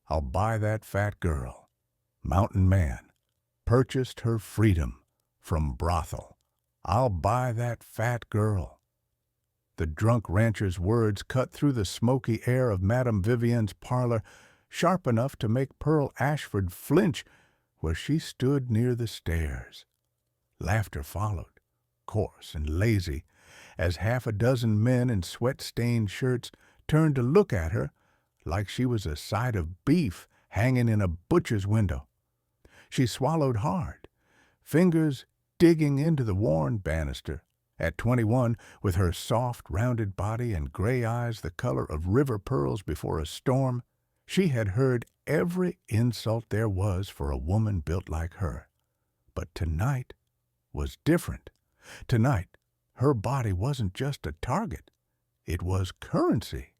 I'll buy that fat girl. Mountain man purchased her freedom from Brothel. I'll buy that fat girl. The drunk rancher's words cut through the smoky air of Madame Vivienne's parlor, sharp enough to make Pearl Ashford flinch where she stood near the stairs. Laughter followed, coarse and lazy, as half a dozen men in sweat-stained shirts turned to look at her like she was a side of beef hanging in a butcher's window. She swallowed hard, fingers digging into the worn banister. At 21, with her soft, rounded body and gray eyes the color of river pearls before a storm, she had heard every insult there was for a woman built like her. But tonight was different. Tonight, her body wasn't just a target. It was currency.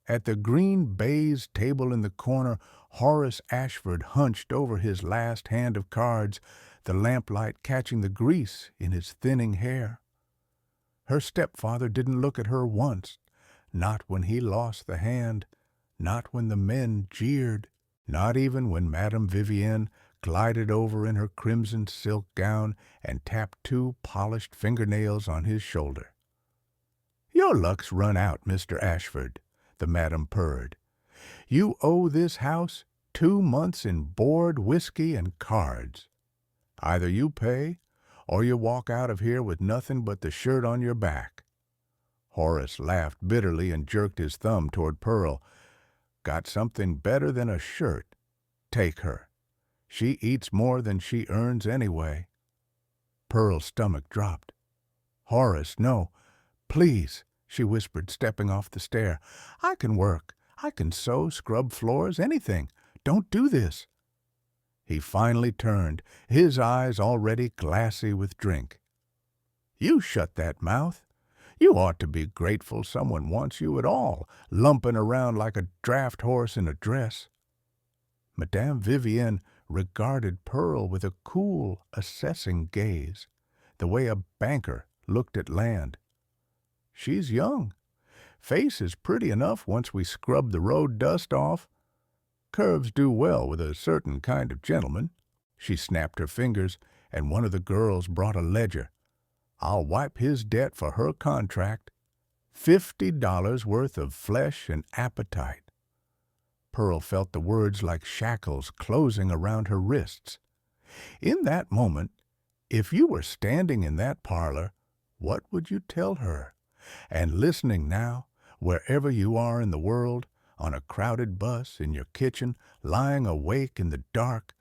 At the green baize table in the corner, Horace Ashford hunched over his last hand of cards, the lamplight catching the grease in his thinning hair. Her stepfather didn't look at her once, not when he lost the hand, not when the men jeered, not even when Madame Vivienne glided over in her crimson silk gown and tapped 2 polished fingernails on his shoulder. "Your luck's run out, Mr. Ashford," the madam purred. "You owe this house 2 months in board, whiskey, and cards. Either you pay, or you walk out of here with nothing but the shirt on your back." Horace laughed bitterly and jerked his thumb toward Pearl. "Got something better than a shirt. Take her. She eats more than she earns anyway." Pearl's stomach dropped. "Horace, no. Please," she whispered, stepping off the stair. "I can work. I can sew, scrub floors, anything. Don't do this." He finally turned, his eyes already glassy with drink. "You shut that mouth. You ought to be grateful someone wants you at all, lumping around like a draft horse in a dress." Madame Vivienne regarded Pearl with a cool, assessing gaze, the way a banker looked at land. "She's young. Face is pretty enough once we scrub the road dust off. Curves do well with a certain kind of gentleman." She snapped her fingers, and one of the girls brought a ledger. "I'll wipe his debt for her contract. $50 worth of flesh and appetite." Pearl felt the words like shackles closing around her wrists. In that moment, if you were standing in that parlor, what would you tell her? And listening now, wherever you are in the world, on a crowded bus, in your kitchen, lying awake in the dark,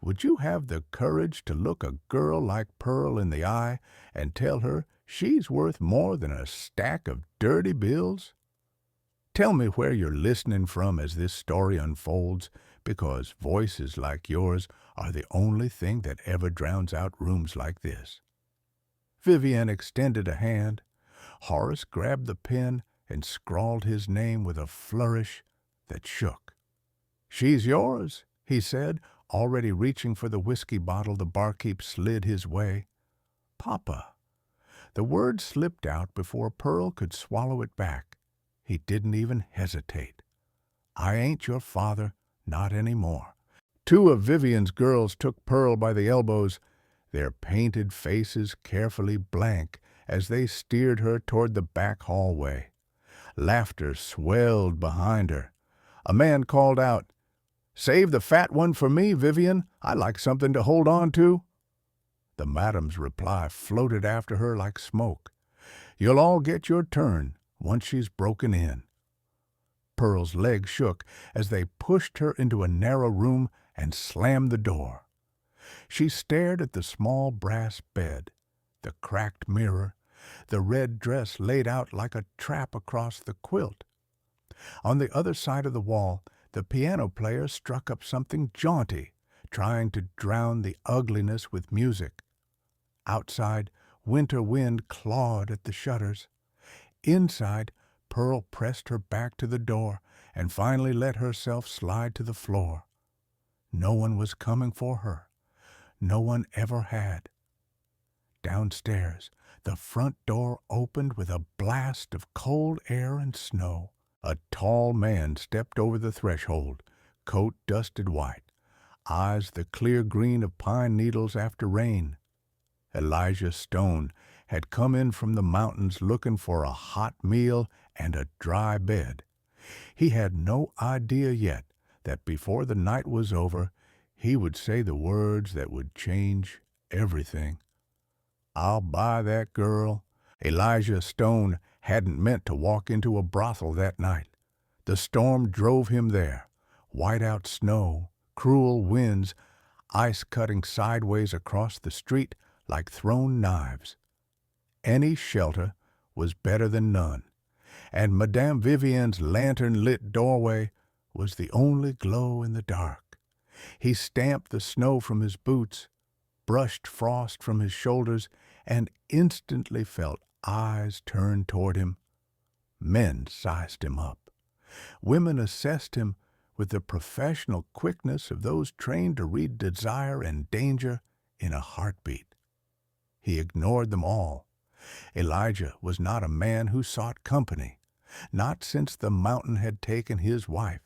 would you have the courage to look a girl like Pearl in the eye and tell her she's worth more than a stack of dirty bills? Tell me where you're listening from as this story unfolds, because voices like yours are the only thing that ever drowns out rooms like this. Vivienne extended a hand. Horace grabbed the pen and scrawled his name with a flourish that shook. "She's yours," he said, already reaching for the whiskey bottle the barkeep slid his way. "Papa." The word slipped out before Pearl could swallow it back. He didn't even hesitate. "I ain't your father, not any more." 2 of Vivienne's girls took Pearl by the elbows, their painted faces carefully blank as they steered her toward the back hallway. Laughter swelled behind her. A man called out, "Save the fat one for me, Vivienne. I like something to hold on to." The madam's reply floated after her like smoke. "You'll all get your turn once she's broken in." Pearl's legs shook as they pushed her into a narrow room and slammed the door. She stared at the small brass bed, the cracked mirror, the red dress laid out like a trap across the quilt. On the other side of the wall, the piano player struck up something jaunty, trying to drown the ugliness with music. Outside, winter wind clawed at the shutters. Inside, Pearl pressed her back to the door and finally let herself slide to the floor. No one was coming for her. No one ever had. Downstairs, the front door opened with a blast of cold air and snow. A tall man stepped over the threshold, coat dusted white, eyes the clear green of pine needles after rain. Elijah Stone had come in from the mountains looking for a hot meal and a dry bed. He had no idea yet that before the night was over, he would say the words that would change everything. I'll buy that girl. Elijah Stone hadn't meant to walk into a brothel that night. The storm drove him there. Whiteout snow, cruel winds, ice cutting sideways across the street like thrown knives. Any shelter was better than none, and Madame Vivienne's lantern-lit doorway was the only glow in the dark. He stamped the snow from his boots, brushed frost from his shoulders, and instantly felt eyes turned toward him. Men sized him up. Women assessed him with the professional quickness of those trained to read desire and danger in a heartbeat. He ignored them all. Elijah was not a man who sought company, not since the mountain had taken his wife,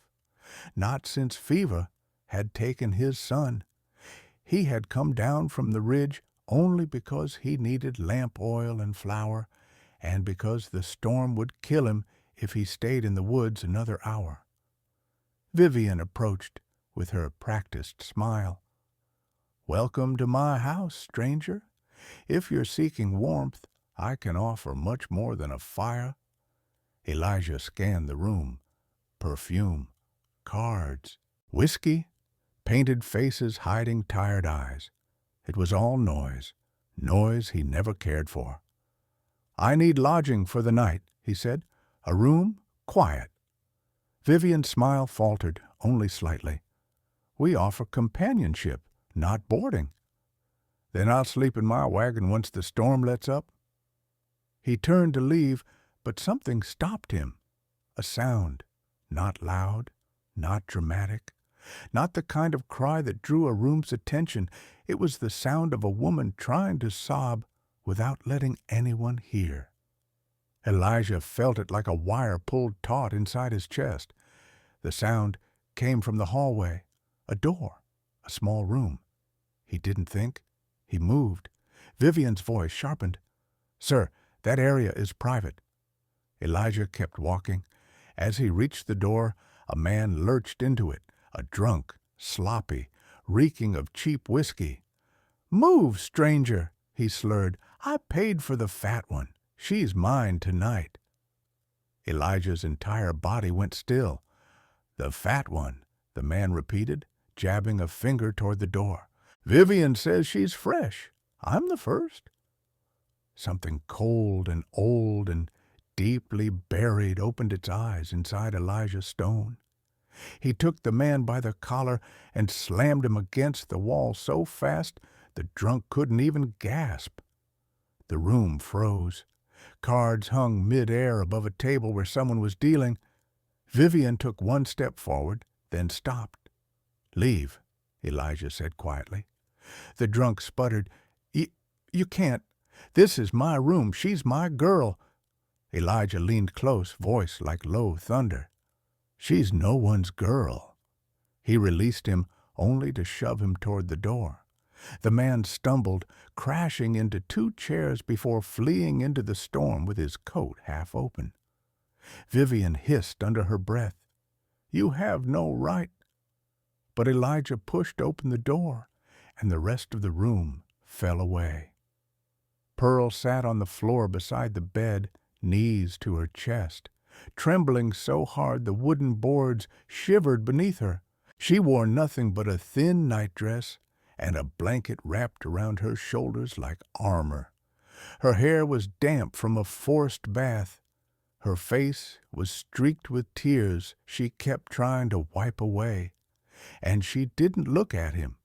not since fever had taken his son. He had come down from the ridge only because he needed lamp oil and flour, and because the storm would kill him if he stayed in the woods another hour. Vivian approached with her practiced smile. "Welcome to my house, stranger. If you're seeking warmth, I can offer much more than a fire." Elijah scanned the room. Perfume, cards, whiskey, painted faces hiding tired eyes. It was all noise, noise he never cared for. "I need lodging for the night," he said. "A room, quiet." Vivian's smile faltered, only slightly. "We offer companionship, not boarding." "Then I'll sleep in my wagon once the storm lets up." He turned to leave, but something stopped him. A sound, not loud, not dramatic, not the kind of cry that drew a room's attention. It was the sound of a woman trying to sob without letting anyone hear. Elijah felt it like a wire pulled taut inside his chest. The sound came from the hallway, a door, a small room. He didn't think. He moved. Vivian's voice sharpened. "Sir, that area is private." Elijah kept walking. As he reached the door, a man lurched into it, a drunk, sloppy, reeking of cheap whiskey. "Move, stranger," he slurred. "I paid for the fat one. She's mine tonight." Elijah's entire body went still. "The fat one," the man repeated, jabbing a finger toward the door. "Vivian says she's fresh. I'm the first." Something cold and old and deeply buried opened its eyes inside Elijah Stone. He took the man by the collar and slammed him against the wall so fast the drunk couldn't even gasp. The room froze. Cards hung mid-air above a table where someone was dealing. Vivian took one step forward, then stopped. "Leave," Elijah said quietly. The drunk sputtered. You can't. This is my room. She's my girl." Elijah leaned close, voice like low thunder. "She's no one's girl." He released him only to shove him toward the door. The man stumbled, crashing into two chairs before fleeing into the storm with his coat half open. Vivian hissed under her breath, "You have no right." But Elijah pushed open the door, and the rest of the room fell away. Pearl sat on the floor beside the bed, knees to her chest, trembling so hard the wooden boards shivered beneath her. She wore nothing but a thin nightdress and a blanket wrapped around her shoulders like armor. Her hair was damp from a forced bath. Her face was streaked with tears she kept trying to wipe away. And she didn't look at him.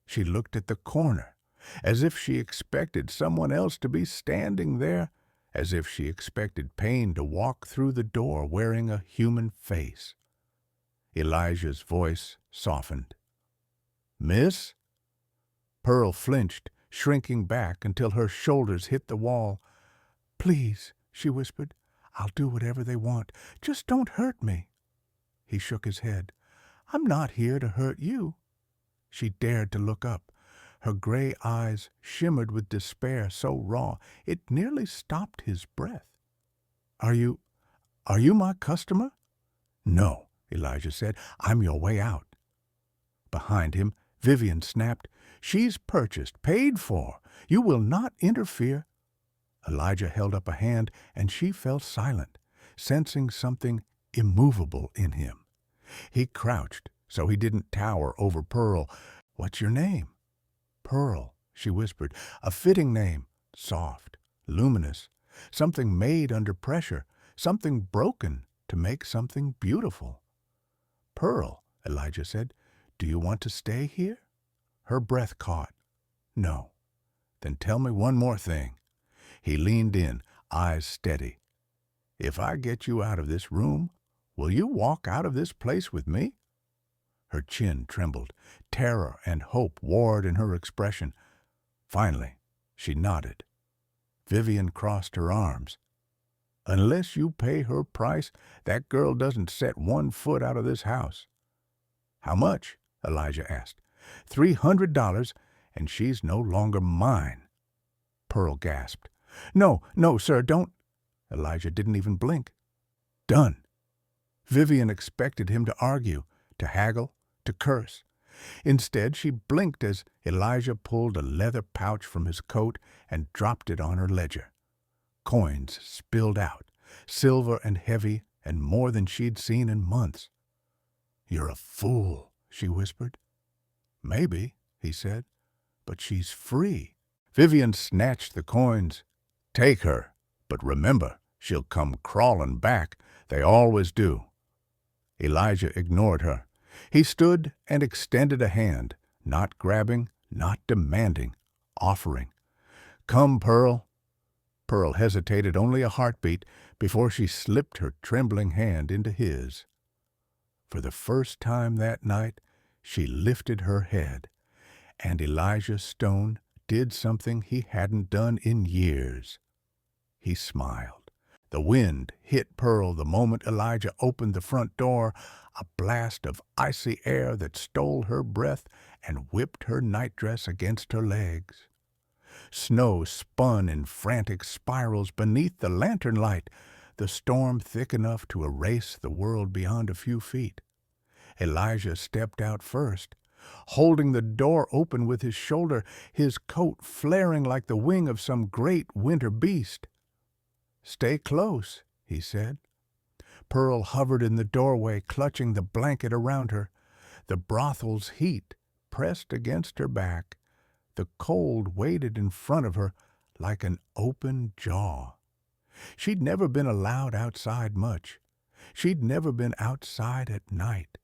She looked at the corner, as if she expected someone else to be standing there, as if she expected Payne to walk through the door wearing a human face. Elijah's voice softened. "Miss?" Pearl flinched, shrinking back until her shoulders hit the wall. "Please," she whispered, "I'll do whatever they want. Just don't hurt me." He shook his head. I'm not here to hurt you." She dared to look up. Her gray eyes shimmered with despair so raw it nearly stopped his breath. Are you my customer?" "No," Elijah said. "I'm your way out." Behind him, Vivian snapped, "She's purchased, paid for. You will not interfere." Elijah held up a hand, and she fell silent, sensing something immovable in him. He crouched so he didn't tower over Pearl. "What's your name?" "Pearl," she whispered. "A fitting name, soft, luminous, something made under pressure, something broken to make something beautiful." "Pearl," Elijah said, "do you want to stay here?" Her breath caught. "No." "Then tell me one more thing." He leaned in, eyes steady. "If I get you out of this room, will you walk out of this place with me?" Her chin trembled. Terror and hope warred in her expression. Finally, she nodded. Vivian crossed her arms. "Unless you pay her price, that girl doesn't set one foot out of this house." "How much?" Elijah asked. $300, and she's no longer mine." Pearl gasped. No, sir, don't." Elijah didn't even blink. "Done." Vivian expected him to argue, to haggle, to curse. Instead, she blinked as Elijah pulled a leather pouch from his coat and dropped it on her ledger. Coins spilled out, silver and heavy, and more than she'd seen in months. "You're a fool," she whispered. "Maybe," he said, "but she's free." Vivian snatched the coins. "Take her, but remember, she'll come crawling back. They always do." Elijah ignored her. He stood and extended a hand, not grabbing, not demanding, offering. "Come, Pearl." Pearl hesitated only a heartbeat before she slipped her trembling hand into his. For the first time that night, she lifted her head, and Elijah Stone did something he hadn't done in years. He smiled. The wind hit Pearl the moment Elijah opened the front door, a blast of icy air that stole her breath and whipped her nightdress against her legs. Snow spun in frantic spirals beneath the lantern light, the storm thick enough to erase the world beyond a few feet. Elijah stepped out first, holding the door open with his shoulder, his coat flaring like the wing of some great winter beast. "Stay close," he said. Pearl hovered in the doorway, clutching the blanket around her. The brothel's heat pressed against her back. The cold waited in front of her like an open jaw. She'd never been allowed outside much. She'd never been outside at night.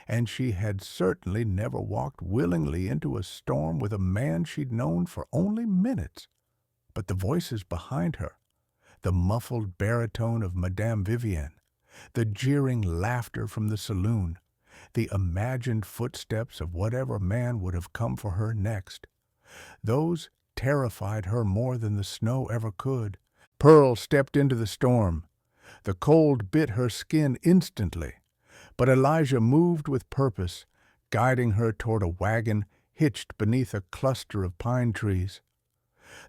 And she had certainly never walked willingly into a storm with a man she'd known for only minutes. But the voices behind her, the muffled baritone of Madame Vivienne, the jeering laughter from the saloon, the imagined footsteps of whatever man would have come for her next, those terrified her more than the snow ever could. Pearl stepped into the storm. The cold bit her skin instantly, but Elijah moved with purpose, guiding her toward a wagon hitched beneath a cluster of pine trees.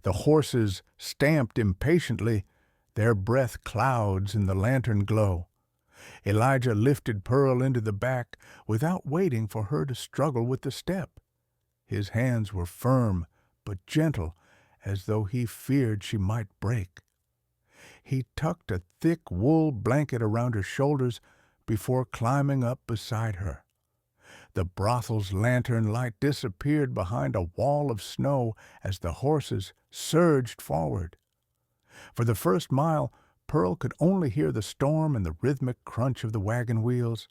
The horses stamped impatiently, their breath clouds in the lantern glow. Elijah lifted Pearl into the back without waiting for her to struggle with the step. His hands were firm but gentle, as though he feared she might break. He tucked a thick wool blanket around her shoulders before climbing up beside her. The brothel's lantern light disappeared behind a wall of snow as the horses surged forward. For the first mile, Pearl could only hear the storm and the rhythmic crunch of the wagon wheels.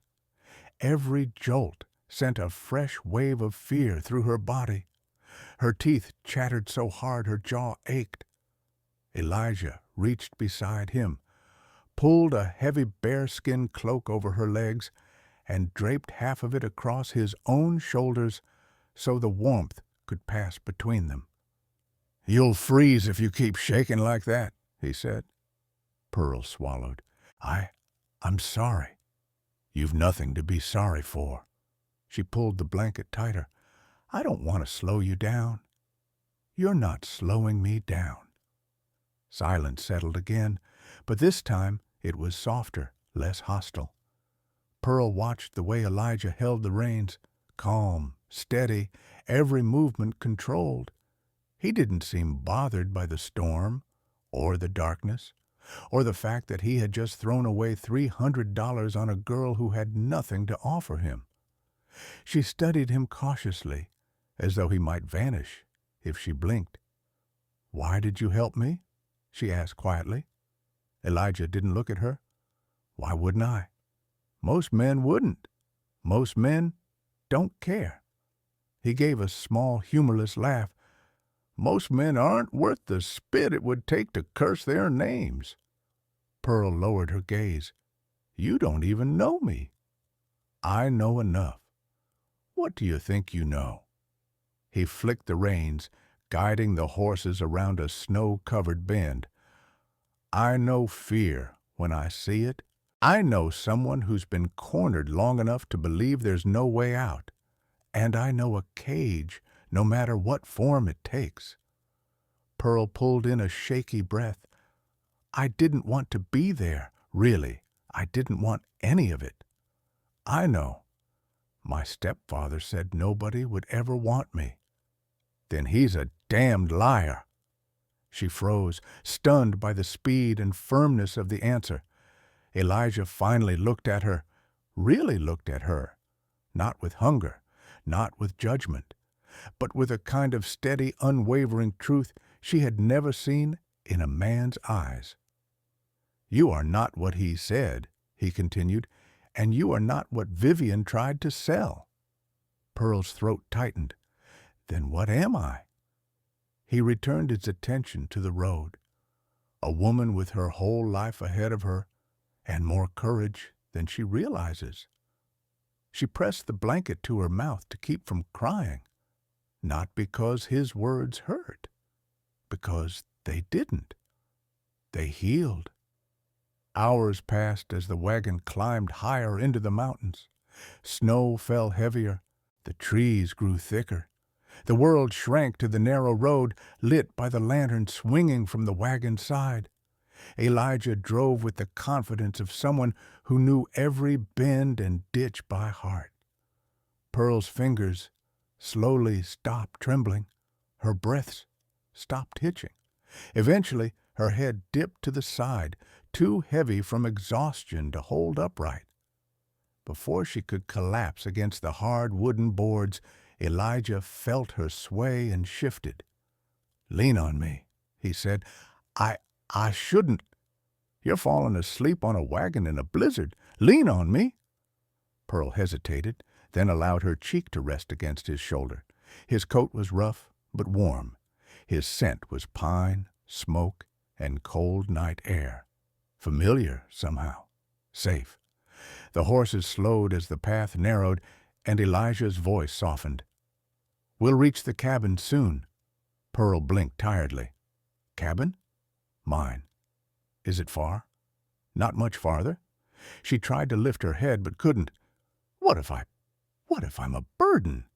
Every jolt sent a fresh wave of fear through her body. Her teeth chattered so hard her jaw ached. Elijah reached beside him, pulled a heavy bearskin cloak over her legs, and draped half of it across his own shoulders so the warmth could pass between them. "You'll freeze if you keep shaking like that," he said. Pearl swallowed. I'm sorry." "You've nothing to be sorry for." She pulled the blanket tighter. I don't want to slow you down. You're not slowing me down. Silence settled again, but this time it was softer, less hostile. Pearl watched the way Elijah held the reins, calm, steady, every movement controlled. He didn't seem bothered by the storm, or the darkness, or the fact that he had just thrown away $300 on a girl who had nothing to offer him. She studied him cautiously, as though he might vanish if she blinked. "Why did you help me?" she asked quietly. Elijah didn't look at her. "Why wouldn't I? Most men wouldn't. Most men don't care." He gave a small, humorless laugh. "Most men aren't worth the spit it would take to curse their names." Pearl lowered her gaze. "You don't even know me." "I know enough." "What do you think you know?" He flicked the reins, guiding the horses around a snow-covered bend. "I know fear when I see it. I know someone who's been cornered long enough to believe there's no way out. And I know a cage, no matter what form it takes." Pearl pulled in a shaky breath. "I didn't want to be there, really. I didn't want any of it." "I know. My stepfather said nobody would ever want me." "Then he's a damned liar." She froze, stunned by the speed and firmness of the answer. Elijah finally looked at her, really looked at her, not with hunger, not with judgment, but with a kind of steady, unwavering truth she had never seen in a man's eyes. "You are not what he said," he continued, "and you are not what Vivian tried to sell." Pearl's throat tightened. "Then what am I?" He returned his attention to the road. A woman with her whole life ahead of her, and more courage than she realizes. She pressed the blanket to her mouth to keep from crying, not because his words hurt, because they didn't. They healed. Hours passed as the wagon climbed higher into the mountains. Snow fell heavier. The trees grew thicker. The world shrank to the narrow road lit by the lantern swinging from the wagon's side. Elijah drove with the confidence of someone who knew every bend and ditch by heart. Pearl's fingers slowly stopped trembling. Her breaths stopped hitching. Eventually, her head dipped to the side, too heavy from exhaustion to hold upright. Before she could collapse against the hard wooden boards, Elijah felt her sway and shifted. "Lean on me," he said. I shouldn't. You're falling asleep on a wagon in a blizzard. Lean on me." Pearl hesitated, then allowed her cheek to rest against his shoulder. His coat was rough, but warm. His scent was pine, smoke, and cold night air. Familiar, somehow. Safe. The horses slowed as the path narrowed, and Elijah's voice softened. "We'll reach the cabin soon." Pearl blinked tiredly. "Cabin?" "Mine." "Is it far?" "Not much farther." She tried to lift her head, but couldn't. What if I'm a burden?"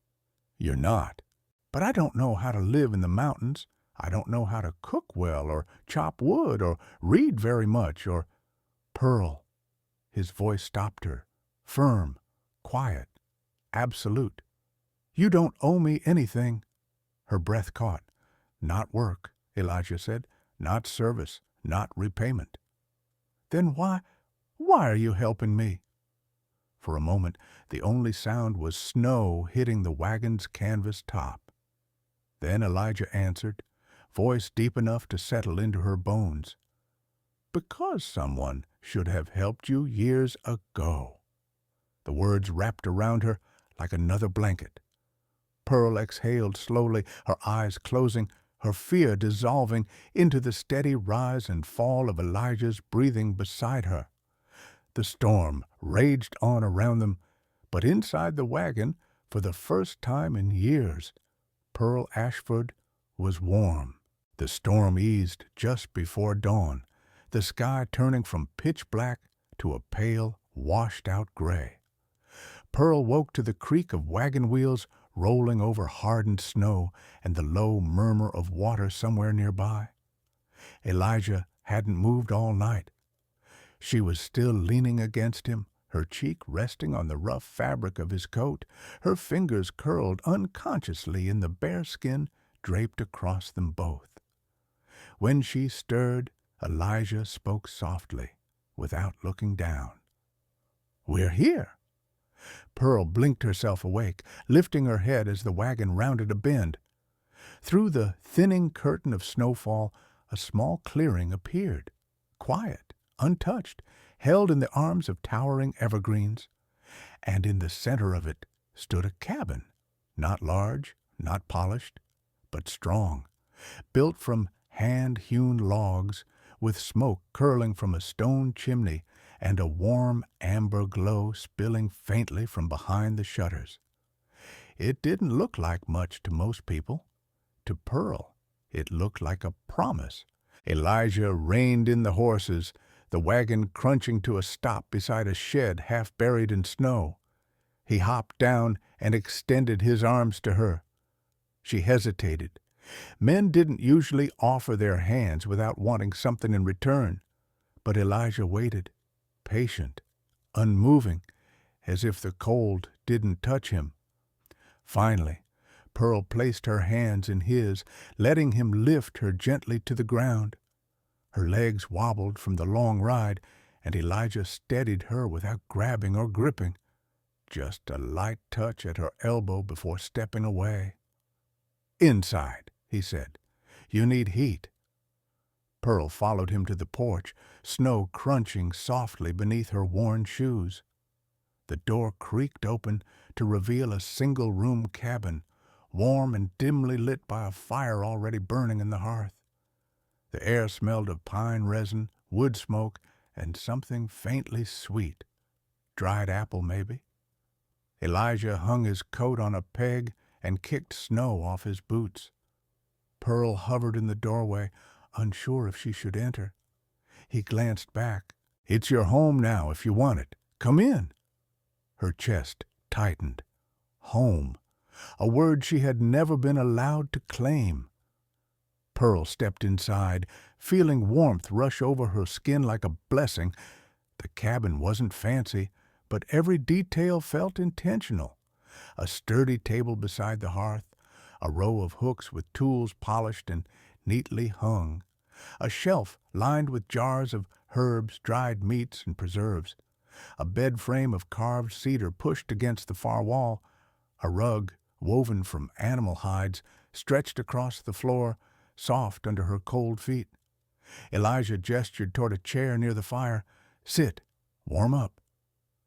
"You're not." "But I don't know how to live in the mountains. I don't know how to cook well, or chop wood, or read very much, or—" "Pearl." His voice stopped her, firm, quiet, absolute. "You don't owe me anything." Her breath caught. "Not work," Elijah said. "Not service, not repayment." "Then why are you helping me?" For a moment, the only sound was snow hitting the wagon's canvas top. Then Elijah answered, voice deep enough to settle into her bones. "Because someone should have helped you years ago." The words wrapped around her like another blanket. Pearl exhaled slowly, her eyes closing, her fear dissolving into the steady rise and fall of Elijah's breathing beside her. The storm raged on around them, but inside the wagon, for the first time in years, Pearl Ashford was warm. The storm eased just before dawn, the sky turning from pitch black to a pale, washed-out gray. Pearl woke to the creak of wagon wheels rolling over hardened snow and the low murmur of water somewhere nearby. Elijah hadn't moved all night. She was still leaning against him, her cheek resting on the rough fabric of his coat, her fingers curled unconsciously in the bare skin draped across them both. When she stirred, Elijah spoke softly, without looking down. "We're here." Pearl blinked herself awake, lifting her head as the wagon rounded a bend. Through the thinning curtain of snowfall, a small clearing appeared, quiet, untouched, held in the arms of towering evergreens, and in the center of it stood a cabin, not large, not polished, but strong, built from hand-hewn logs, with smoke curling from a stone chimney and a warm amber glow spilling faintly from behind the shutters. It didn't look like much to most people. To Pearl, it looked like a promise. Elijah reined in the horses, the wagon crunching to a stop beside a shed half buried in snow. He hopped down and extended his arms to her. She hesitated. Men didn't usually offer their hands without wanting something in return, but Elijah waited, patient, unmoving, as if the cold didn't touch him. Finally, Pearl placed her hands in his, letting him lift her gently to the ground. Her legs wobbled from the long ride, and Elijah steadied her without grabbing or gripping, just a light touch at her elbow before stepping away. "Inside," he said. "You need heat." Pearl followed him to the porch, snow crunching softly beneath her worn shoes. The door creaked open to reveal a single-room cabin, warm and dimly lit by a fire already burning in the hearth. The air smelled of pine resin, wood smoke, and something faintly sweet. Dried apple, maybe. Elijah hung his coat on a peg and kicked snow off his boots. Pearl hovered in the doorway, unsure if she should enter. He glanced back. "It's your home now if you want it. Come in." Her chest tightened. Home. A word she had never been allowed to claim. Pearl stepped inside, feeling warmth rush over her skin like a blessing. The cabin wasn't fancy, but every detail felt intentional. A sturdy table beside the hearth, a row of hooks with tools polished and neatly hung, a shelf lined with jars of herbs, dried meats, and preserves, a bed frame of carved cedar pushed against the far wall, a rug woven from animal hides stretched across the floor, soft under her cold feet. Elijah gestured toward a chair near the fire. "Sit. Warm up."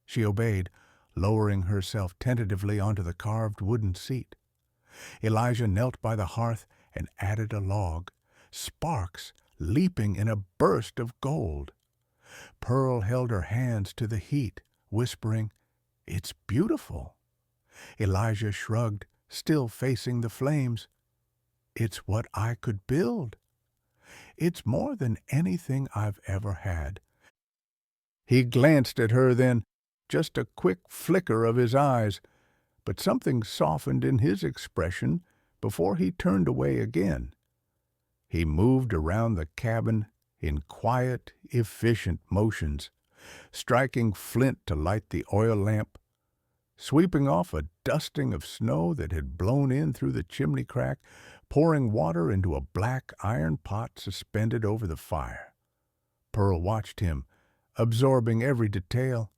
She obeyed, lowering herself tentatively onto the carved wooden seat. Elijah knelt by the hearth and added a log, sparks leaping in a burst of gold. Pearl held her hands to the heat, whispering, "It's beautiful." Elijah shrugged, still facing the flames. "It's what I could build. It's more than anything I've ever had." He glanced at her then, just a quick flicker of his eyes, but something softened in his expression before he turned away again. He moved around the cabin in quiet, efficient motions, striking flint to light the oil lamp, sweeping off a dusting of snow that had blown in through the chimney crack, pouring water into a black iron pot suspended over the fire. Pearl watched him, absorbing every detail.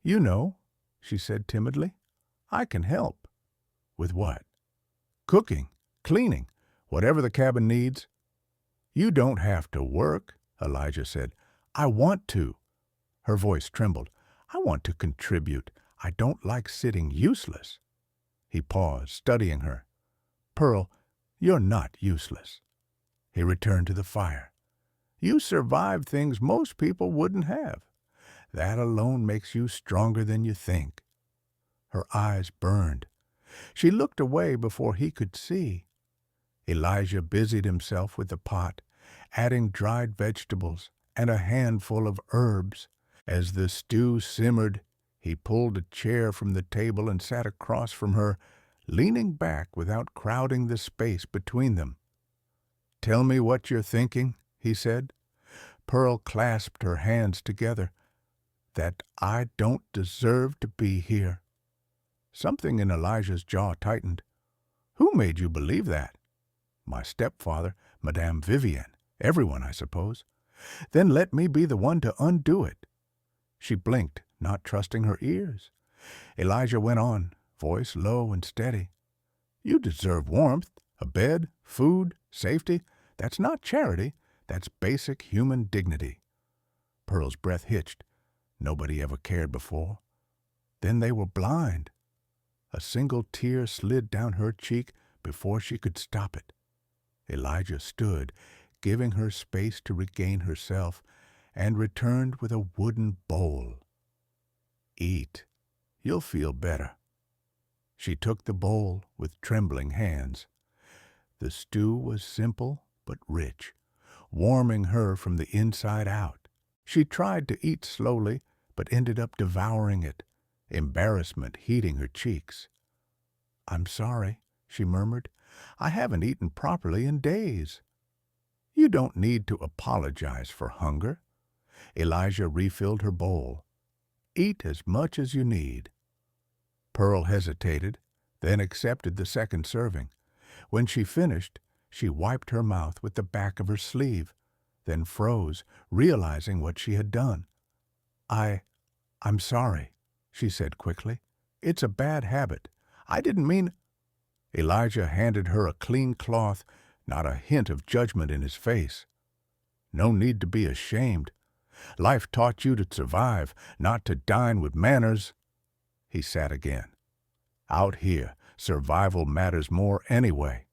"You know," she said timidly, "I can help." "With what?" "Cooking, cleaning, whatever the cabin needs." "You don't have to work," Elijah said. "I want to." Her voice trembled. "I want to contribute. I don't like sitting useless." He paused, studying her. "Pearl, you're not useless." He returned to the fire. "You survived things most people wouldn't have. That alone makes you stronger than you think." Her eyes burned. She looked away before he could see. Elijah busied himself with the pot, adding dried vegetables and a handful of herbs. As the stew simmered, He pulled a chair from the table and sat across from her, leaning back without crowding the space between them. "Tell me what you're thinking," he said. Pearl clasped her hands together. "That I don't deserve to be here." Something in Elijah's jaw tightened. "Who made you believe that?" "My stepfather, Madame Vivienne. Everyone, I suppose." "Then let me be the one to undo it." She blinked, not trusting her ears. Elijah went on, voice low and steady. "You deserve warmth, a bed, food, safety. That's not charity. That's basic human dignity." Pearl's breath hitched. Nobody ever cared before. Then they were blind. A single tear slid down her cheek before she could stop it. Elijah stood, giving her space to regain herself, and returned with a wooden bowl. "Eat. You'll feel better." She took the bowl with trembling hands. The stew was simple but rich, warming her from the inside out. She tried to eat slowly, but ended up devouring it, embarrassment heating her cheeks. "I'm sorry," she murmured. "I haven't eaten properly in days." "You don't need to apologize for hunger." Elijah refilled her bowl. "Eat as much as you need." Pearl hesitated, then accepted the second serving. When she finished, she wiped her mouth with the back of her sleeve, then froze, realizing what she had done. I'm sorry," she said quickly. "It's a bad habit. I didn't mean—" Elijah handed her a clean cloth, not a hint of judgment in his face. "No need to be ashamed. Life taught you to survive, not to dine with manners." He sat again. "Out here, survival matters more anyway."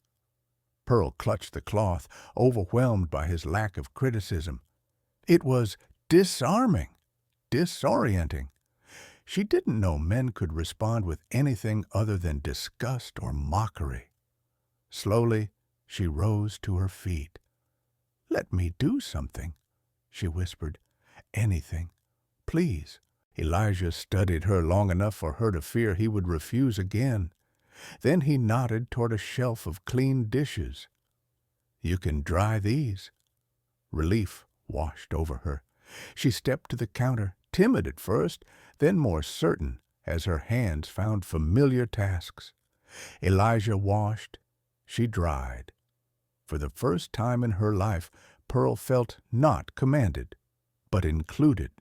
Pearl clutched the cloth, overwhelmed by his lack of criticism. It was disarming, disorienting. She didn't know men could respond with anything other than disgust or mockery. Slowly, she rose to her feet. "Let me do something," she whispered. "Anything. Please." Elijah studied her long enough for her to fear he would refuse again. Then he nodded toward a shelf of clean dishes. "You can dry these." Relief washed over her. She stepped to the counter, timid at first, then more certain as her hands found familiar tasks. Elijah washed. She dried. For the first time in her life, Pearl felt not commanded, but included.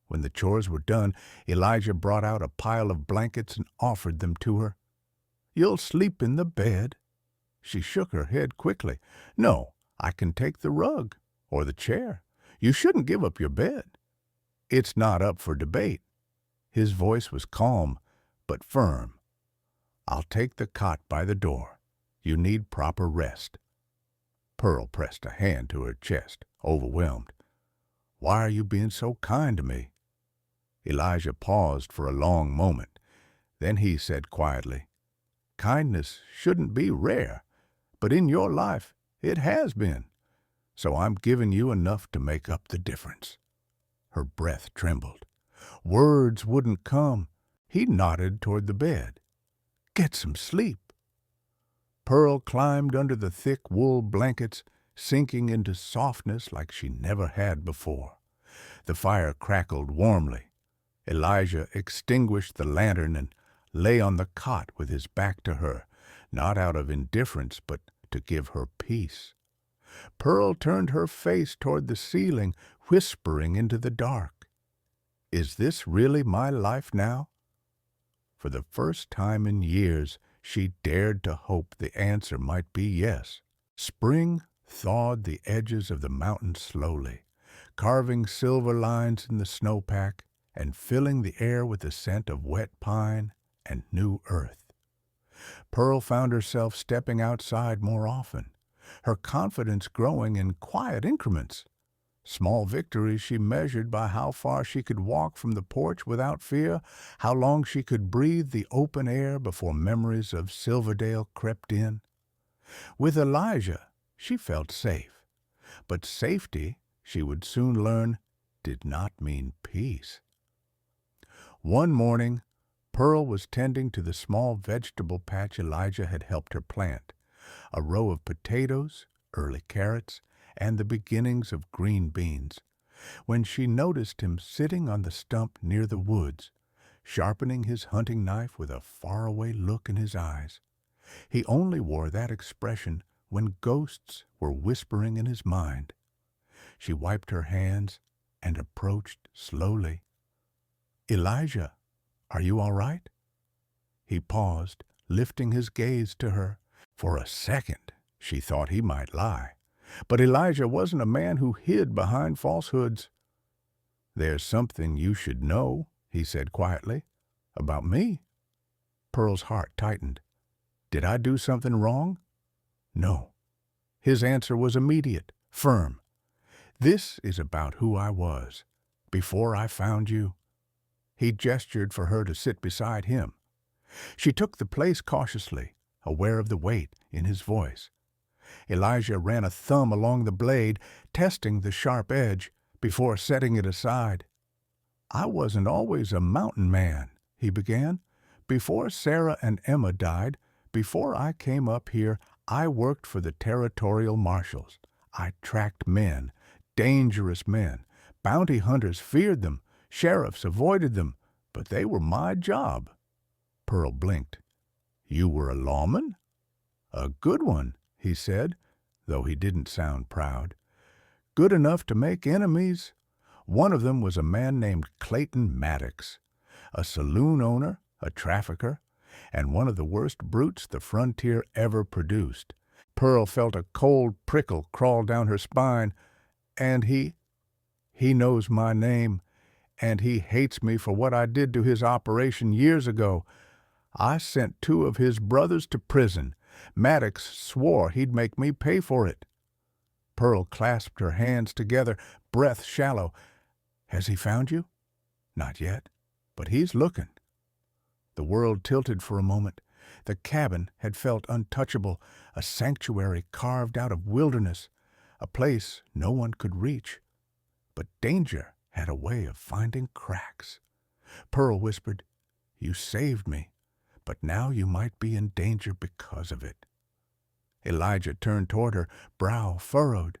When the chores were done, Elijah brought out a pile of blankets and offered them to her. "You'll sleep in the bed." She shook her head quickly. "No, I can take the rug or the chair. You shouldn't give up your bed." "It's not up for debate." His voice was calm, but firm. "I'll take the cot by the door. You need proper rest." Pearl pressed a hand to her chest, overwhelmed. "Why are you being so kind to me?" Elijah paused for a long moment. Then he said quietly, "Kindness shouldn't be rare, but in your life it has been. So I'm giving you enough to make up the difference." Her breath trembled. Words wouldn't come. He nodded toward the bed. "Get some sleep." Pearl climbed under the thick wool blankets, sinking into softness like she never had before. The fire crackled warmly. Elijah extinguished the lantern and lay on the cot with his back to her, not out of indifference, but to give her peace. Pearl turned her face toward the ceiling, whispering into the dark. "Is this really my life now?" For the first time in years, she dared to hope the answer might be yes. Spring thawed the edges of the mountain slowly, carving silver lines in the snowpack and filling the air with the scent of wet pine and new earth. Pearl found herself stepping outside more often, her confidence growing in quiet increments. Small victories she measured by how far she could walk from the porch without fear, how long she could breathe the open air before memories of Silverdale crept in. With Elijah, she felt safe. But safety, she would soon learn, did not mean peace. One morning, Pearl was tending to the small vegetable patch Elijah had helped her plant, a row of potatoes, early carrots, and the beginnings of green beans, when she noticed him sitting on the stump near the woods, sharpening his hunting knife with a faraway look in his eyes. He only wore that expression when ghosts were whispering in his mind. She wiped her hands and approached slowly. "Elijah, are you all right?" He paused, lifting his gaze to her. For a second, she thought he might lie. But Elijah wasn't a man who hid behind falsehoods. "There's something you should know," he said quietly. "About me?" Pearl's heart tightened. "Did I do something wrong?" "No." His answer was immediate, firm. "This is about who I was, before I found you." He gestured for her to sit beside him. She took the place cautiously, aware of the weight in his voice. Elijah ran a thumb along the blade, testing the sharp edge, before setting it aside. "I wasn't always a mountain man," he began. "Before Sarah and Emma died, before I came up here, I worked for the territorial marshals. I tracked men, dangerous men. Bounty hunters feared them, sheriffs avoided them, but they were my job." Pearl blinked. "You were a lawman?" "A good one," he said, though he didn't sound proud. "Good enough to make enemies. One of them was a man named Clayton Maddox, a saloon owner, a trafficker, and one of the worst brutes the frontier ever produced." Pearl felt a cold prickle crawl down her spine. "And he knows my name, and he hates me for what I did to his operation years ago. I sent 2 of his brothers to prison. Maddox swore he'd make me pay for it." Pearl clasped her hands together, breath shallow. "Has he found you?" "Not yet, but he's looking." The world tilted for a moment. The cabin had felt untouchable, a sanctuary carved out of wilderness, a place no one could reach. But danger had a way of finding cracks. Pearl whispered, "You saved me, but now you might be in danger because of it." Elijah turned toward her, brow furrowed.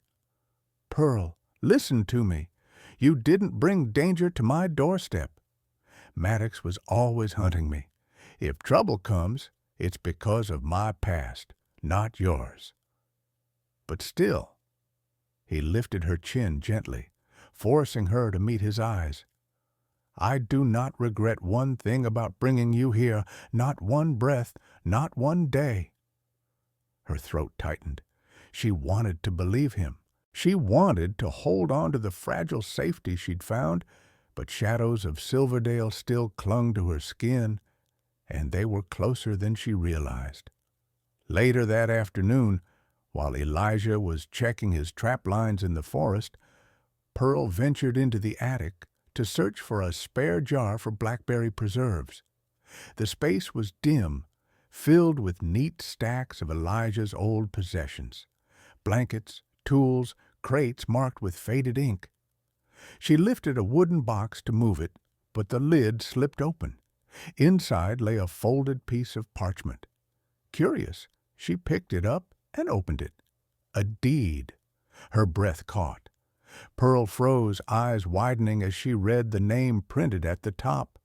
"Pearl, listen to me. You didn't bring danger to my doorstep. Maddox was always hunting me. If trouble comes, it's because of my past, not yours." But still, he lifted her chin gently, forcing her to meet his eyes. "I do not regret one thing about bringing you here, not one breath, not one day." Her throat tightened. She wanted to believe him. She wanted to hold on to the fragile safety she'd found, but shadows of Silverdale still clung to her skin, and they were closer than she realized. Later that afternoon, while Elijah was checking his trap lines in the forest, Pearl ventured into the attic to search for a spare jar for blackberry preserves. The space was dim, filled with neat stacks of Elijah's old possessions, blankets, tools, crates marked with faded ink. She lifted a wooden box to move it, but the lid slipped open. Inside lay a folded piece of parchment. Curious, she picked it up and opened it. A deed. Her breath caught. Pearl froze, eyes widening as she read the name printed at the top.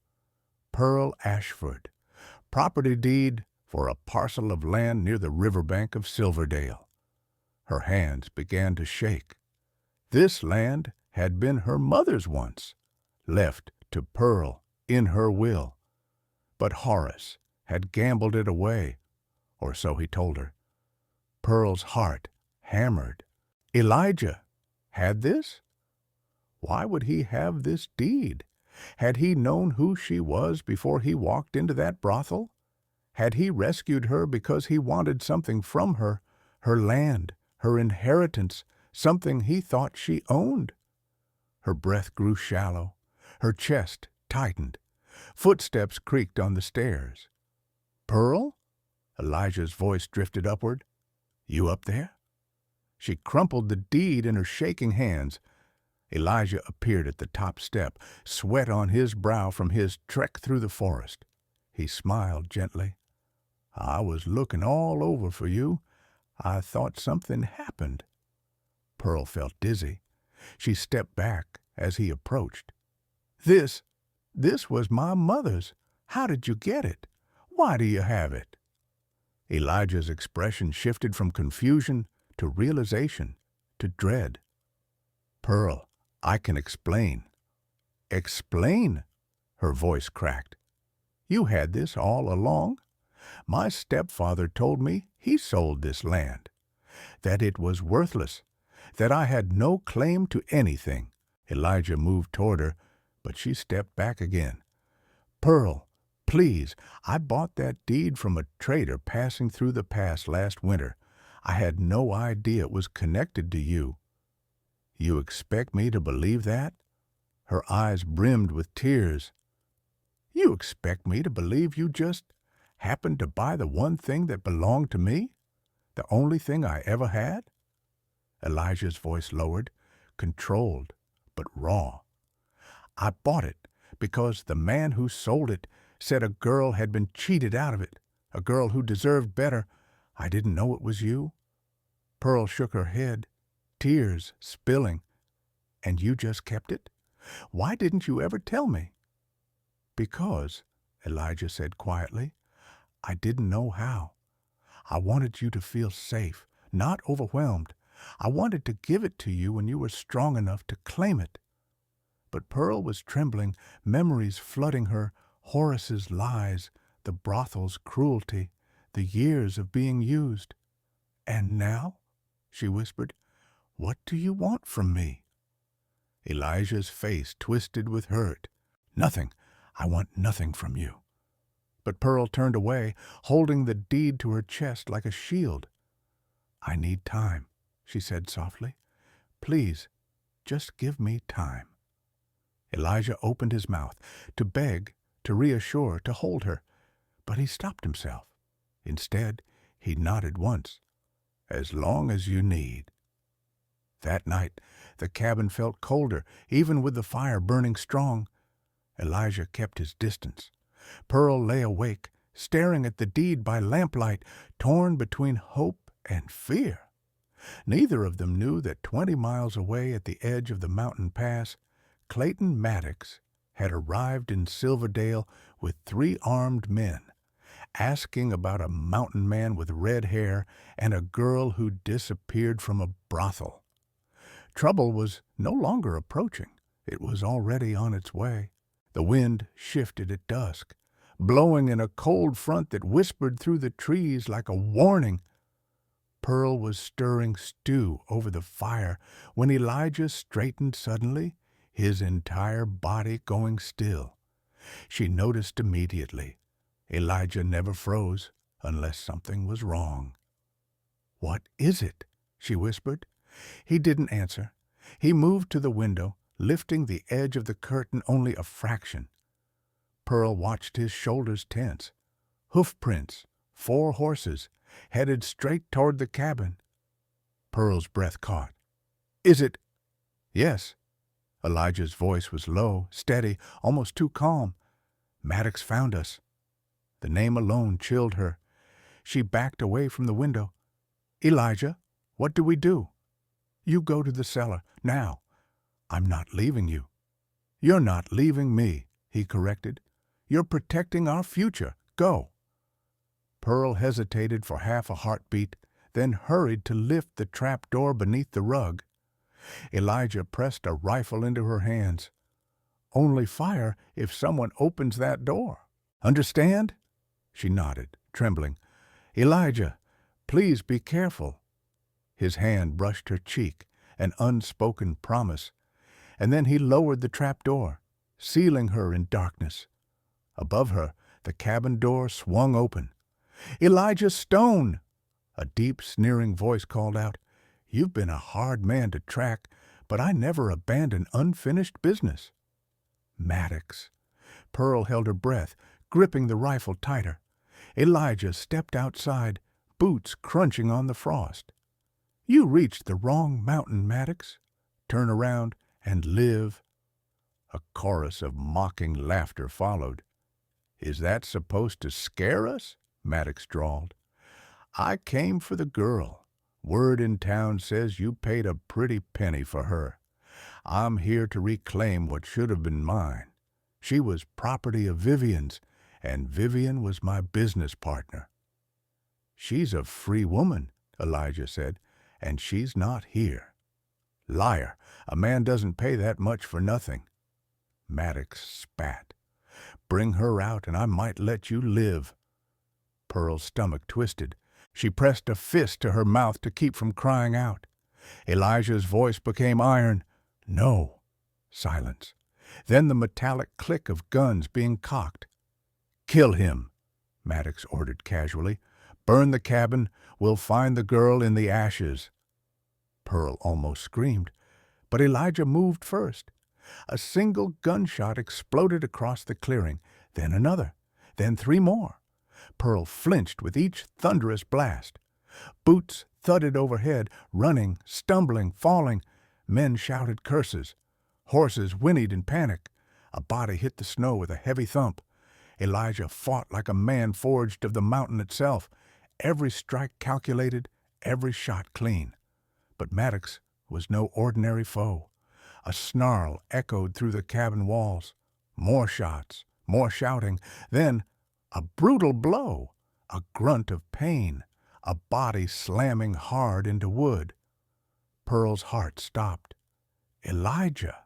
Pearl Ashford, property deed for a parcel of land near the riverbank of Silverdale. Her hands began to shake. This land had been her mother's once, left to Pearl in her will. But Horace had gambled it away, or so he told her. Pearl's heart hammered. Elijah had this? Why would he have this deed? Had he known who she was before he walked into that brothel? Had he rescued her because he wanted something from her, her land, her inheritance, something he thought she owned? Her breath grew shallow. Her chest tightened. Footsteps creaked on the stairs. "Pearl?" Elijah's voice drifted upward. "You up there?" She crumpled the deed in her shaking hands. Elijah appeared at the top step, sweat on his brow from his trek through the forest. He smiled gently. "I was looking all over for you. I thought something happened." Pearl felt dizzy. She stepped back as he approached. This was my mother's. How did you get it? Why do you have it?" Elijah's expression shifted from confusion to realization to dread. "Pearl, I can explain." "Explain?" Her voice cracked. "You had this all along? My stepfather told me he sold this land, that it was worthless, that I had no claim to anything." Elijah moved toward her, but she stepped back again. "Pearl, please, I bought that deed from a trader passing through the pass last winter. I had no idea it was connected to you." "You expect me to believe that?" Her eyes brimmed with tears. "You expect me to believe you just happened to buy the one thing that belonged to me? The only thing I ever had?" Elijah's voice lowered, controlled but raw. "I bought it because the man who sold it said a girl had been cheated out of it, a girl who deserved better. I didn't know it was you." Pearl shook her head, tears spilling. "And you just kept it? Why didn't you ever tell me?" "Because," Elijah said quietly, "I didn't know how. I wanted you to feel safe, not overwhelmed. I wanted to give it to you when you were strong enough to claim it." But Pearl was trembling, memories flooding her, Horace's lies, the brothel's cruelty, the years of being used. "And now," she whispered, "what do you want from me?" Elijah's face twisted with hurt. "Nothing. I want nothing from you." But Pearl turned away, holding the deed to her chest like a shield. "I need time," she said softly. "Please, just give me time." Elijah opened his mouth to beg, to reassure, to hold her, but he stopped himself. Instead, he nodded once. "As long as you need." That night, the cabin felt colder, even with the fire burning strong. Elijah kept his distance. Pearl lay awake, staring at the deed by lamplight, torn between hope and fear. Neither of them knew that 20 miles away at the edge of the mountain pass, Clayton Maddox had arrived in Silverdale with 3 armed men, asking about a mountain man with red hair and a girl who disappeared from a brothel. Trouble was no longer approaching. It was already on its way. The wind shifted at dusk, blowing in a cold front that whispered through the trees like a warning. Pearl was stirring stew over the fire when Elijah straightened suddenly, his entire body going still. She noticed immediately. Elijah never froze unless something was wrong. "What is it?" she whispered. He didn't answer. He moved to the window, lifting the edge of the curtain only a fraction. Pearl watched his shoulders tense. Hoof prints, 4 horses, headed straight toward the cabin. Pearl's breath caught. "Is it—" "Yes." Elijah's voice was low, steady, almost too calm. "Maddox found us." The name alone chilled her. She backed away from the window. "Elijah, what do we do?" "You go to the cellar, now." "I'm not leaving you." "You're not leaving me," he corrected. "You're protecting our future. Go." Pearl hesitated for half a heartbeat, then hurried to lift the trap door beneath the rug. Elijah pressed a rifle into her hands. "Only fire if someone opens that door. Understand?" She nodded, trembling. "Elijah, please be careful." His hand brushed her cheek, an unspoken promise, and then he lowered the trap door, sealing her in darkness. Above her, the cabin door swung open. "Elijah Stone!" A deep, sneering voice called out. "You've been a hard man to track, but I never abandon unfinished business." Maddox. Pearl held her breath, gripping the rifle tighter. Elijah stepped outside, boots crunching on the frost. "You reached the wrong mountain, Maddox. Turn around and live?" A chorus of mocking laughter followed. "Is that supposed to scare us?" Maddox drawled. "I came for the girl. Word in town says you paid a pretty penny for her. I'm here to reclaim what should have been mine. She was property of Vivian's, and Vivian was my business partner." "She's a free woman," Elijah said, "and she's not here." "Liar! A man doesn't pay that much for nothing." Maddox spat. "Bring her out and I might let you live." Pearl's stomach twisted. She pressed a fist to her mouth to keep from crying out. Elijah's voice became iron. "No." Silence. Then the metallic click of guns being cocked. "Kill him," Maddox ordered casually. "Burn the cabin. We'll find the girl in the ashes." Pearl almost screamed, but Elijah moved first. A single gunshot exploded across the clearing, then another, then 3 more. Pearl flinched with each thunderous blast. Boots thudded overhead, running, stumbling, falling. Men shouted curses. Horses whinnied in panic. A body hit the snow with a heavy thump. Elijah fought like a man forged of the mountain itself, every strike calculated, every shot clean. But Maddox was no ordinary foe. A snarl echoed through the cabin walls. More shots, more shouting, then a brutal blow, a grunt of pain, a body slamming hard into wood. Pearl's heart stopped. Elijah!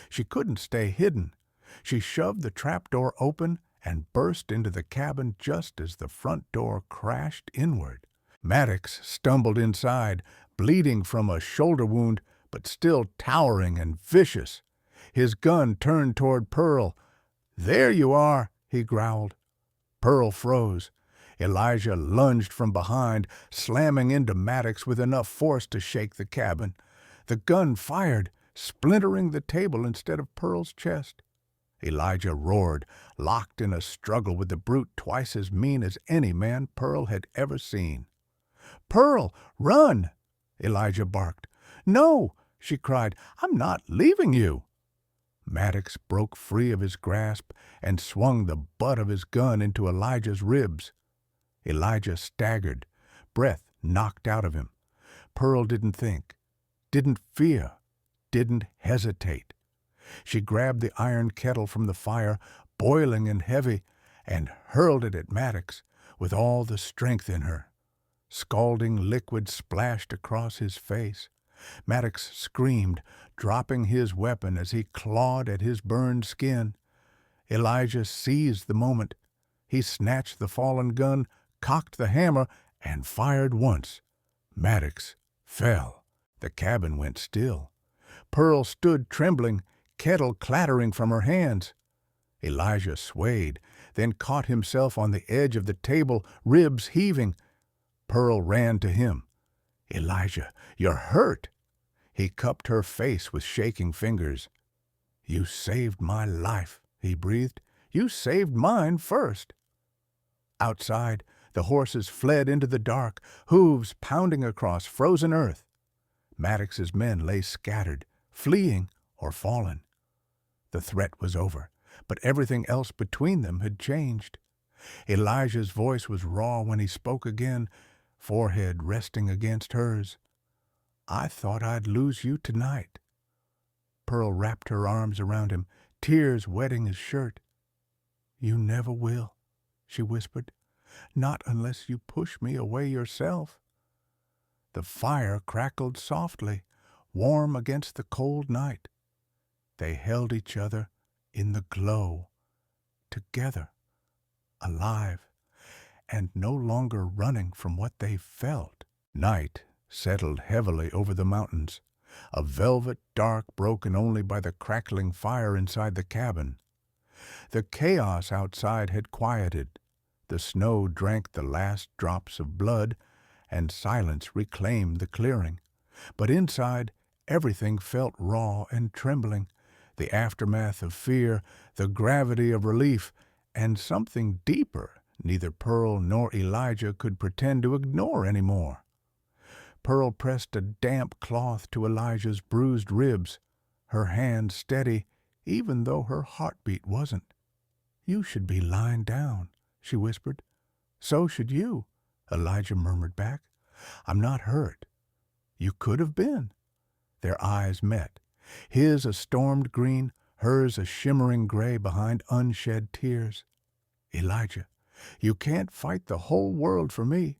She couldn't stay hidden. She shoved the trapdoor open and burst into the cabin just as the front door crashed inward. Maddox stumbled inside, bleeding from a shoulder wound, but still towering and vicious. His gun turned toward Pearl. "There you are," he growled. Pearl froze. Elijah lunged from behind, slamming into Maddox with enough force to shake the cabin. The gun fired, splintering the table instead of Pearl's chest. Elijah roared, locked in a struggle with the brute twice as mean as any man Pearl had ever seen. "Pearl, run!" Elijah barked. "No!" she cried. "I'm not leaving you." Maddox broke free of his grasp and swung the butt of his gun into Elijah's ribs. Elijah staggered, breath knocked out of him. Pearl didn't think, didn't fear, didn't hesitate. She grabbed the iron kettle from the fire, boiling and heavy, and hurled it at Maddox with all the strength in her. Scalding liquid splashed across his face. Maddox screamed, dropping his weapon as he clawed at his burned skin. Elijah seized the moment. He snatched the fallen gun, cocked the hammer, and fired once. Maddox fell. The cabin went still. Pearl stood trembling, kettle clattering from her hands. Elijah swayed, then caught himself on the edge of the table, ribs heaving. Pearl ran to him. "Elijah, you're hurt." He cupped her face with shaking fingers. "You saved my life," he breathed. "You saved mine first." Outside, the horses fled into the dark, hooves pounding across frozen earth. Maddox's men lay scattered, fleeing or fallen. The threat was over, but everything else between them had changed. Elijah's voice was raw when he spoke again, forehead resting against hers. "I thought I'd lose you tonight." Pearl wrapped her arms around him, tears wetting his shirt. "You never will," she whispered. "Not unless you push me away yourself." The fire crackled softly, warm against the cold night. They held each other in the glow, together, alive, and no longer running from what they felt. Night settled heavily over the mountains, a velvet dark broken only by the crackling fire inside the cabin. The chaos outside had quieted. The snow drank the last drops of blood, and silence reclaimed the clearing. But inside, everything felt raw and trembling, the aftermath of fear, the gravity of relief, and something deeper neither Pearl nor Elijah could pretend to ignore anymore. Pearl pressed a damp cloth to Elijah's bruised ribs. her hand steady even though her heartbeat wasn't. "You should be lying down," she whispered. "So should you," Elijah murmured back. "I'm not hurt." "You could have been." Their eyes met, his a stormed green, hers a shimmering gray behind unshed tears. "Elijah, you can't fight the whole world for me."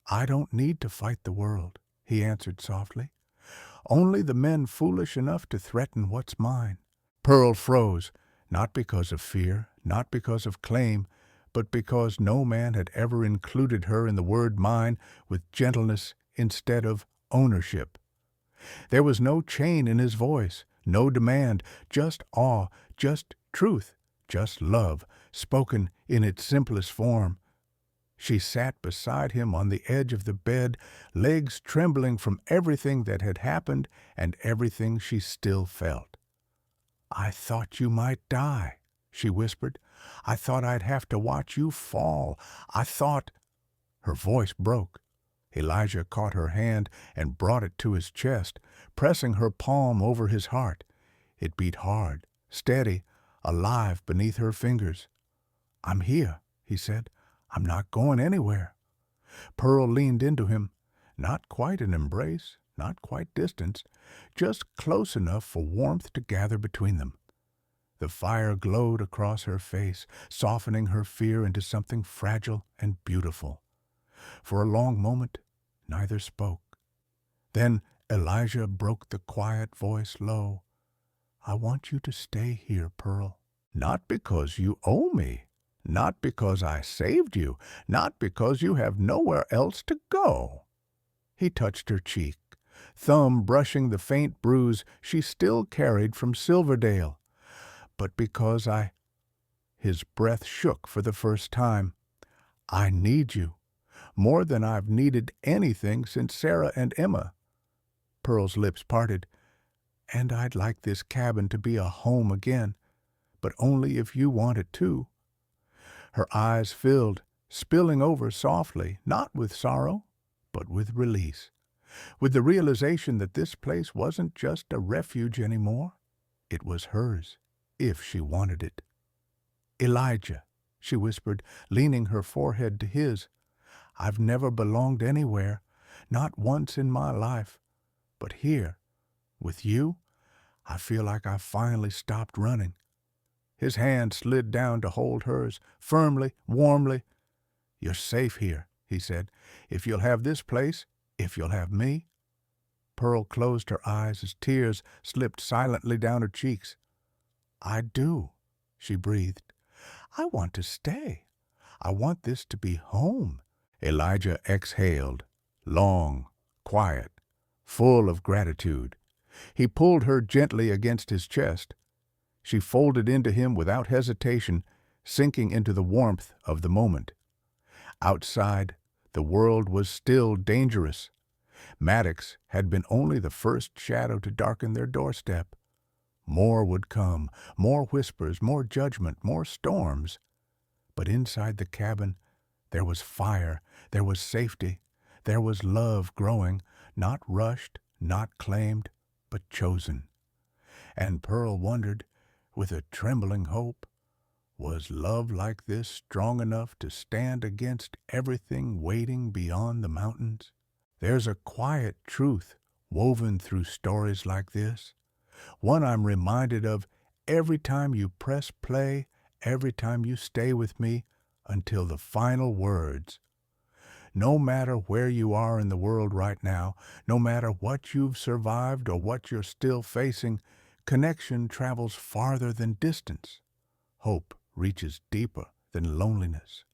"I don't need to fight the world," he answered softly. "Only the men foolish enough to threaten what's mine." Pearl froze, not because of fear, not because of claim, but because no man had ever included her in the word mine with gentleness instead of ownership. There was no chain in his voice, no demand, just awe, just truth, just love, spoken in its simplest form. She sat beside him on the edge of the bed, legs trembling from everything that had happened and everything she still felt. "I thought you might die," she whispered. "I thought I'd have to watch you fall. I thought—" Her voice broke. Elijah caught her hand and brought it to his chest, pressing her palm over his heart. It beat hard, steady, alive beneath her fingers. "I'm here," he said. "I'm not going anywhere." Pearl leaned into him, not quite an embrace, not quite distance, just close enough for warmth to gather between them. The fire glowed across her face, softening her fear into something fragile and beautiful. For a long moment, neither spoke. Then Elijah broke the quiet voice low. "I want you to stay here, Pearl. Not because you owe me, not because I saved you, not because you have nowhere else to go." He touched her cheek, thumb brushing the faint bruise she still carried from Silverdale. "But because His breath shook for the first time. "I need you, more than I've needed anything since Sarah and Emma." Pearl's lips parted. "And I'd like this cabin to be a home again, but only if you want it too." Her eyes filled, spilling over softly, not with sorrow, but with release, with the realization that this place wasn't just a refuge anymore. It was hers, if she wanted it. "Elijah," she whispered, leaning her forehead to his, "I've never belonged anywhere, not once in my life. But here, with you, I feel like I've finally stopped running." His hand slid down to hold hers, firmly, warmly. "You're safe here," he said, "if you'll have this place, if you'll have me." Pearl closed her eyes as tears slipped silently down her cheeks. "I do," she breathed. "I want to stay. I want this to be home." Elijah exhaled, long, quiet, full of gratitude. He pulled her gently against his chest. She folded into him without hesitation, sinking into the warmth of the moment. Outside, the world was still dangerous. Maddox had been only the first shadow to darken their doorstep. More would come, more whispers, more judgment, more storms. But inside the cabin, there was fire, there was safety, there was love growing, not rushed, not claimed, but chosen. And Pearl wondered, with a trembling hope, was love like this strong enough to stand against everything waiting beyond the mountains? There's a quiet truth woven through stories like this, one I'm reminded of every time you press play, every time you stay with me until the final words. No matter where you are in the world right now, no matter what you've survived or what you're still facing, connection travels farther than distance. Hope reaches deeper than loneliness.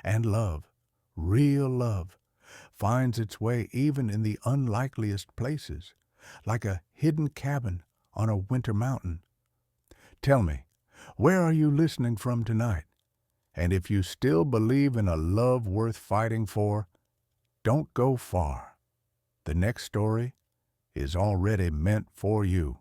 And love, real love, finds its way even in the unlikeliest places, like a hidden cabin on a winter mountain. Tell me, where are you listening from tonight? And if you still believe in a love worth fighting for, don't go far. The next story is already meant for you.